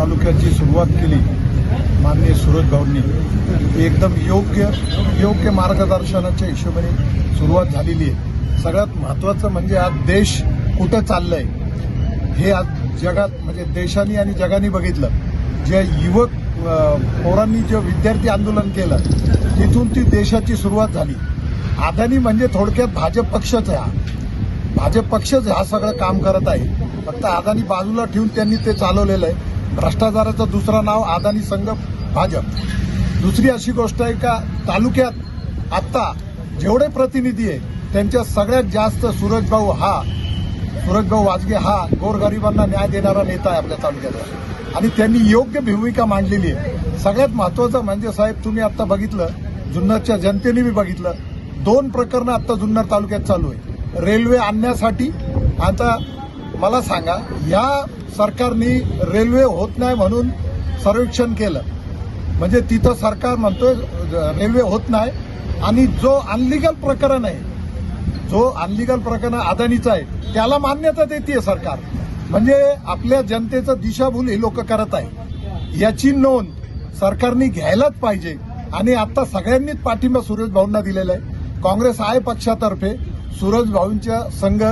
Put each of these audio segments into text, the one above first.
तालुक्याची सुरुवात केली माननीय सूरज भाऊंनी एकदम योग्य मार्गदर्शनाच्या हिशोबाने सुरुवात झालेली आहे। सगळ्यात महत्त्वाचं म्हणजे आज देश कुठं चाललंय हे आज जगात म्हणजे देशाने आणि जगाने बघितलं। जे युवक पोरांनी जे विद्यार्थी आंदोलन केलं तिथून ती देशाची सुरुवात झाली। अदानी म्हणजे थोडक्यात भाजप पक्षच आहे, भाजप पक्षच हा सगळं काम करत आहे। फक्त अदानी बाजूला ठेवून त्यांनी ते चालवलेलं आहे। भ्रष्टाचाराचं दुसरं नाव अदानी संघ भाजप। दुसरी अशी गोष्ट आहे का तालुक्यात आता जेवढे प्रतिनिधी आहे त्यांच्या सगळ्यात जास्त सूरज भाऊ वाजगे हा गोरगरिबांना न्याय देणारा नेता आहे आपल्या तालुक्यात आणि त्यांनी योग्य भूमिका मांडलेली आहे। सगळ्यात महत्त्वाचं म्हणजे साहेब तुम्ही आता बघितलं, जुन्नरच्या जनतेने बी बघितलं, 2 प्रकरणं आता जुन्नर तालुक्यात चालू आहे रेल्वे आणण्यासाठी। आता मला सांगा, या सरकारने रेल्वे होत नाही म्हणून सर्वेक्षण केलं, म्हणजे तिथं सरकार म्हणतोय रेल्वे होत नाही आणि जो अनलिगल प्रकरण आहे, जो अनलिगल प्रकरण अदानीचं आहे त्याला मान्यता देते सरकार। म्हणजे आपल्या जनतेचं दिशाभूल हे लोक करत आहे, याची नोंद सरकारने घ्यायलाच पाहिजे। आणि आता सगळ्यांनीच पाठिंबा सूरज भाऊंना दिलेला आहे। काँग्रेस आहे पक्षातर्फे सूरज भाऊंच्या संघ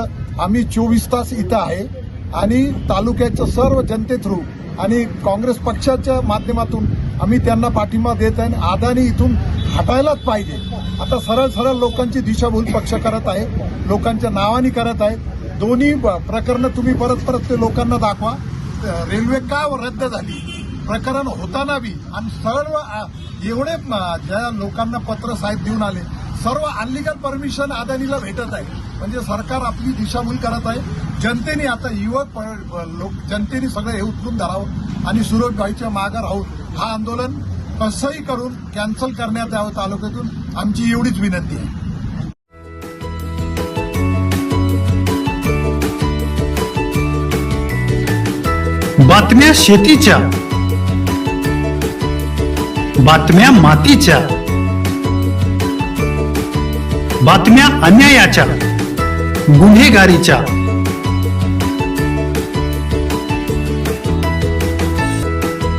आम्ही 24 तास इथं आहे आणि तालुक्याच्या सर्व जनते थ्रू आणि काँग्रेस पक्षाच्या माध्यमातून आम्ही त्यांना पाठिंबा देत आहे। अदानी इथून हटायलाच पाहिजे। आता सरळ लोकांची दिशाभूल पक्ष करत आहे, लोकांच्या नावाने करत आहे। दोन्ही प्रकरणं तुम्ही परत ते लोकांना दाखवा। रेल्वे का रद्द झाली प्रकरण होताना बी आणि सर्व एवढे ज्या लोकांना पत्र साहेब देऊन आले सर्व अनलिगल परमिशन अदानीला भेटत आहे। म्हणजे सरकार आपली दिशाभूल करत आहे। जनतेने आता युवक जनतेने सगळं हे उचलून धरावं आणि सूरज भाईच्या मागे राहून हा आंदोलन कसंही करून कॅन्सल करण्यात यावं तालुक्यातून, आमची एवढीच विनंती आहे। बातम्या शेतीच्या, बातम्या मातीच्या, बातम्या अन्यायाच्या, गुन्हेगारीच्या,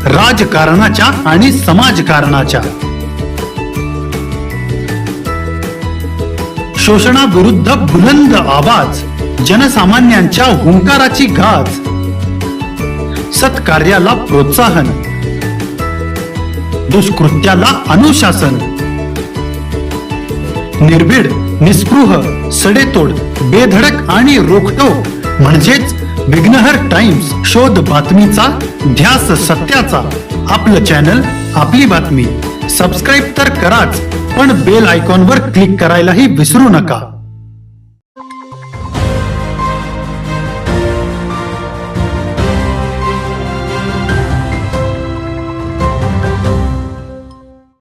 राजकारणाच्या आणि समाजकारणाच्या, शोषणाविरुद्ध बुलंद आवाज, जनसामान्यांच्या हुंकाराची गाज, सत्कार्याला प्रोत्साहन, दुष्कृत्याला अनुशासन, निर्भीड, निस्पृह, सडेतोड, बेधडक आणि रोखटोक म्हणजेच विघ्नहर टाइम्स, शोध बातमीचा, ध्यास सत्याचा। आपलं चॅनल, आपली बातमी। सबस्क्राईब तर कराच, पण बेल आयकॉनवर क्लिक करायलाही विसरू नका।